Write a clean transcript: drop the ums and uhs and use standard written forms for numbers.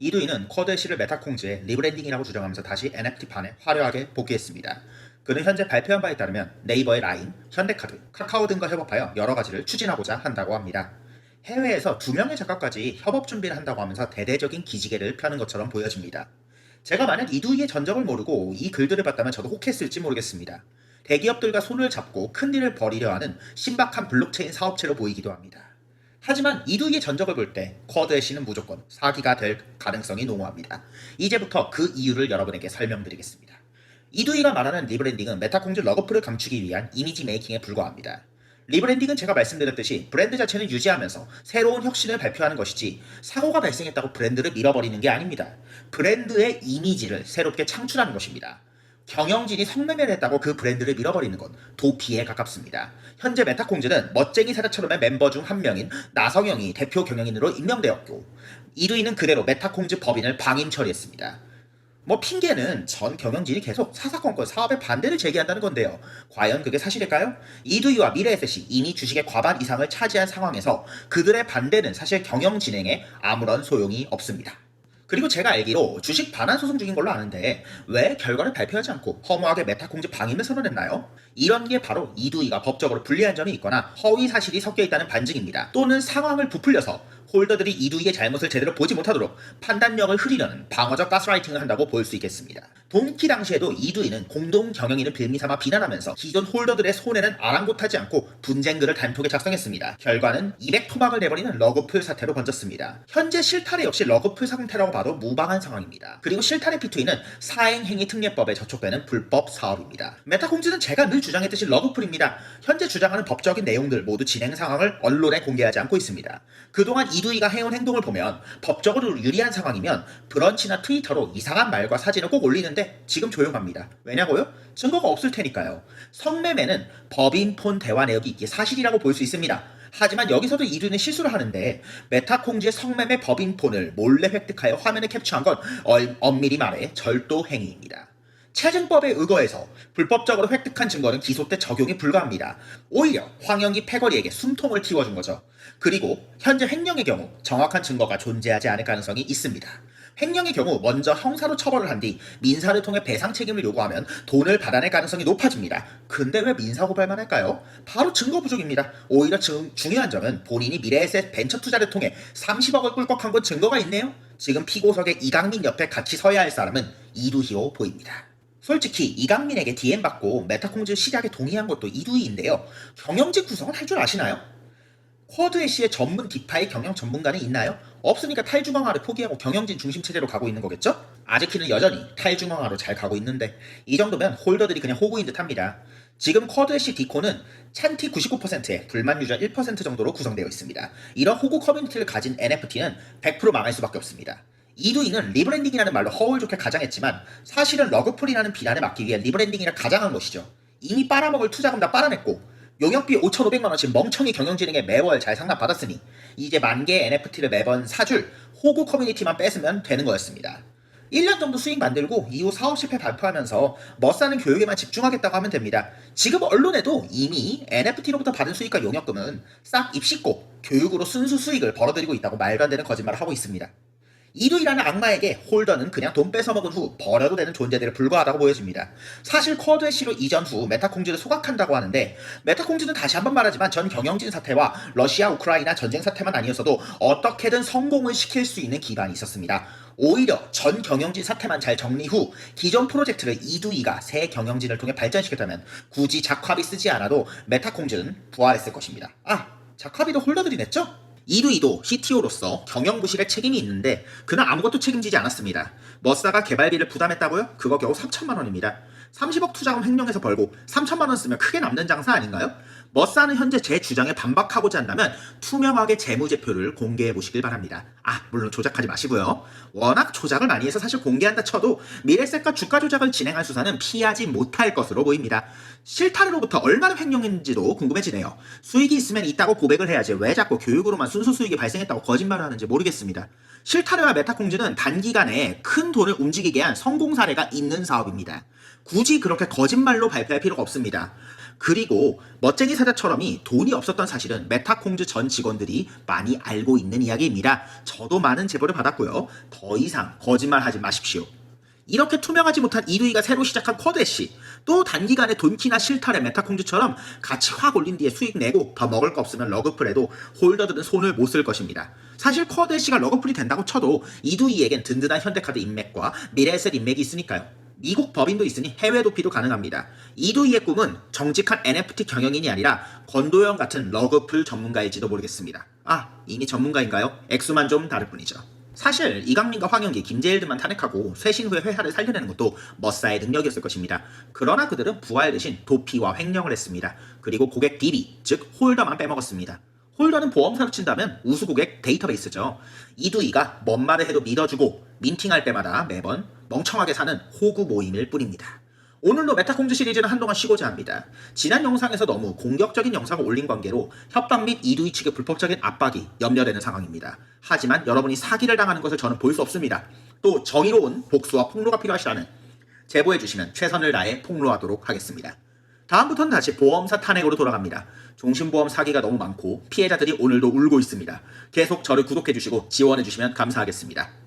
이두희는 쿼드애쉬를 메타콩즈의 리브랜딩이라고 주장하면서 다시 NFT판에 화려하게 복귀했습니다. 그는 현재 발표한 바에 따르면 네이버의 라인, 현대카드, 카카오 등과 협업하여 여러 가지를 추진하고자 한다고 합니다. 해외에서 2명의 작가까지 협업 준비를 한다고 하면서 대대적인 기지개를 펴는 것처럼 보여집니다. 제가 만약 이두희의 전적을 모르고 이 글들을 봤다면 저도 혹했을지 모르겠습니다. 대기업들과 손을 잡고 큰 일을 벌이려 하는 신박한 블록체인 사업체로 보이기도 합니다. 하지만 이두희의 전적을 볼 때 쿼드애쉬는 무조건 사기가 될 가능성이 농후합니다. 이제부터 그 이유를 여러분에게 설명드리겠습니다. 이두희가 말하는 리브랜딩은 메타콩즈 러그풀을 감추기 위한 이미지 메이킹에 불과합니다. 리브랜딩은 제가 말씀드렸듯이 브랜드 자체는 유지하면서 새로운 혁신을 발표하는 것이지 사고가 발생했다고 브랜드를 밀어버리는 게 아닙니다. 브랜드의 이미지를 새롭게 창출하는 것입니다. 경영진이 성매매를 했다고 그 브랜드를 밀어버리는 건 도피에 가깝습니다. 현재 메타콩즈는 멋쟁이 사자처럼의 멤버 중 한 명인 나성영이 대표 경영인으로 임명되었고 이두희는 그대로 메타콩즈 법인을 방임 처리했습니다. 핑계는 전 경영진이 계속 사사건건 사업에 반대를 제기한다는 건데요. 과연 그게 사실일까요? 이두희와 미래에셋이 이미 주식의 과반 이상을 차지한 상황에서 그들의 반대는 사실 경영 진행에 아무런 소용이 없습니다. 그리고 제가 알기로 주식 반환 소송 중인 걸로 아는데 왜 결과를 발표하지 않고 허무하게 메타콩즈 방임을 선언했나요? 이런 게 바로 이두희가 법적으로 불리한 점이 있거나 허위 사실이 섞여 있다는 반증입니다. 또는 상황을 부풀려서 홀더들이 이두희의 잘못을 제대로 보지 못하도록 판단력을 흐리려는 방어적 가스라이팅을 한다고 볼 수 있겠습니다. 동키 당시에도 이두희는 공동 경영인을 빌미삼아 비난하면서 기존 홀더들의 손해는 아랑곳하지 않고 분쟁글을 단톡에 작성했습니다. 결과는 200토막을 내버리는 러그풀 사태로 번졌습니다. 현재 실타래 역시 러그풀 상태라고 봐도 무방한 상황입니다. 그리고 실타래 P2E는 사행행위 특례법에 저촉되는 불법 사업입니다. 메타콩즈는 제가 늘 주장했듯이 러그풀입니다. 현재 주장하는 법적인 내용들 모두 진행 상황을 언론에 공개하지 않고 있습니다. 그동안 이두희가 해온 행동을 보면 법적으로 유리한 상황이면 브런치나 트위터로 이상한 말과 사진을 꼭 올리는데 지금 조용합니다. 왜냐고요? 증거가 없을 테니까요. 성매매는 법인 폰 대화 내역이 있기에 사실이라고 볼 수 있습니다. 하지만 여기서도 이두희는 실수를 하는데 메타콩즈의 성매매 법인 폰을 몰래 획득하여 화면에 캡처한 건 엄밀히 말해 절도 행위입니다. 체증법에 의거해서 불법적으로 획득한 증거는 기소 때 적용이 불가합니다. 오히려 황영기 패거리에게 숨통을 틔워준 거죠. 그리고 현재 횡령의 경우 정확한 증거가 존재하지 않을 가능성이 있습니다. 횡령의 경우 먼저 형사로 처벌을 한 뒤 민사를 통해 배상 책임을 요구하면 돈을 받아낼 가능성이 높아집니다. 근데 왜 민사고발만 할까요? 바로 증거 부족입니다. 오히려 중요한 점은 본인이 미래에셋 벤처 투자를 통해 30억을 꿀꺽한 건 증거가 있네요. 지금 피고석의 이강민 옆에 같이 서야 할 사람은 이두희로 보입니다. 솔직히 이강민에게 DM 받고 메타콩즈 시작에 동의한 것도 이두희인데요. 경영진 구성은 할 줄 아시나요? 쿼드애쉬의 전문 디파이 경영 전문가는 있나요? 없으니까 탈중앙화를 포기하고 경영진 중심 체제로 가고 있는 거겠죠? 아즈키는 여전히 탈중앙화로 잘 가고 있는데 이 정도면 홀더들이 그냥 호구인 듯 합니다. 지금 쿼드애쉬 디코는 찬티 99%에 불만 유저 1% 정도로 구성되어 있습니다. 이런 호구 커뮤니티를 가진 NFT는 100% 망할 수밖에 없습니다. 이두희는 리브랜딩이라는 말로 허울 좋게 가장했지만 사실은 러그풀이라는 비난을 막기 위해 리브랜딩이라 가장한 것이죠. 이미 빨아먹을 투자금 다 빨아냈고 용역비 5,500만원씩 멍청이 경영진에게 매월 잘 상납받았으니 이제 10,000개의 NFT를 매번 사줄 호구 커뮤니티만 뺏으면 되는 거였습니다. 1년 정도 수익 만들고 이후 사업 실패 발표하면서 멋사는 교육에만 집중하겠다고 하면 됩니다. 지금 언론에도 이미 NFT로부터 받은 수익과 용역금은 싹 입씻고 교육으로 순수 수익을 벌어들이고 있다고 말도 안 되는 거짓말을 하고 있습니다. 이두희라는 악마에게 홀더는 그냥 돈 뺏어먹은 후 버려도 되는 존재들에 불과하다고 보여집니다. 사실 쿼드애쉬로 이전 후 메타콩즈를 소각한다고 하는데 메타콩즈는 다시 한번 말하지만 전 경영진 사태와 러시아 우크라이나 전쟁 사태만 아니었어도 어떻게든 성공을 시킬 수 있는 기반이 있었습니다. 오히려 전 경영진 사태만 잘 정리 후 기존 프로젝트를 이두희가 새 경영진을 통해 발전시켰다면 굳이 작화비 쓰지 않아도 메타콩즈는 부활했을 것입니다. 작화비도 홀더들이 냈죠? 이두희도 CTO로서 경영 부실에 책임이 있는데 그는 아무것도 책임지지 않았습니다. 머싸가 개발비를 부담했다고요? 그거 겨우 3천만 원입니다. 30억 투자금 횡령해서 벌고 3천만 원 쓰면 크게 남는 장사 아닌가요? 머싸는 현재 제 주장에 반박하고자 한다면 투명하게 재무제표를 공개해 보시길 바랍니다. 물론 조작하지 마시고요. 워낙 조작을 많이 해서 사실 공개한다 쳐도 미래셋과 주가 조작을 진행한 수사는 피하지 못할 것으로 보입니다. 실타래로부터 얼마나 횡령했는지도 궁금해지네요. 수익이 있으면 있다고 고백을 해야지 왜 자꾸 교육으로만 순수 수익이 발생했다고 거짓말을 하는지 모르겠습니다. 실타래와 메타콩즈는 단기간에 큰 돈을 움직이게 한 성공 사례가 있는 사업입니다. 굳이 그렇게 거짓말로 발표할 필요가 없습니다. 그리고 멋쟁이 사자처럼이 돈이 없었던 사실은 메타콩즈 전 직원들이 많이 알고 있는 이야기입니다. 저도 많은 제보를 받았고요. 더 이상 거짓말하지 마십시오. 이렇게 투명하지 못한 이두이가 새로 시작한 쿼드애쉬, 또 단기간에 돈키나 실타래 메타콩즈처럼 같이 확 올린 뒤에 수익 내고 더 먹을 거 없으면 러그풀 해도 홀더들은 손을 못 쓸 것입니다. 사실 쿼드애쉬가 러그풀이 된다고 쳐도 이두이에겐 든든한 현대카드 인맥과 미래에셋 인맥이 있으니까요. 미국 법인도 있으니 해외 도피도 가능합니다. 이두이의 꿈은 정직한 NFT 경영인이 아니라 권도영 같은 러그풀 전문가일지도 모르겠습니다. 이미 전문가인가요? 액수만 좀 다를 뿐이죠. 사실 이강민과 황영기, 김재일들만 탄핵하고 쇄신 후에 회사를 살려내는 것도 머싸의 능력이었을 것입니다. 그러나 그들은 부활 대신 도피와 횡령을 했습니다. 그리고 고객 DB, 즉 홀더만 빼먹었습니다. 홀더는 보험사로 친다면 우수 고객 데이터베이스죠. 이두이가 뭔 말을 해도 믿어주고 민팅할 때마다 매번 멍청하게 사는 호구 모임일 뿐입니다. 오늘도 메타콩즈 시리즈는 한동안 쉬고자 합니다. 지난 영상에서 너무 공격적인 영상을 올린 관계로 협박 및 이두이 측의 불법적인 압박이 염려되는 상황입니다. 하지만 여러분이 사기를 당하는 것을 저는 볼 수 없습니다. 또 정의로운 복수와 폭로가 필요하시다면 제보해주시면 최선을 다해 폭로하도록 하겠습니다. 다음부터는 다시 보험사 탄핵으로 돌아갑니다. 종신보험 사기가 너무 많고 피해자들이 오늘도 울고 있습니다. 계속 저를 구독해주시고 지원해주시면 감사하겠습니다.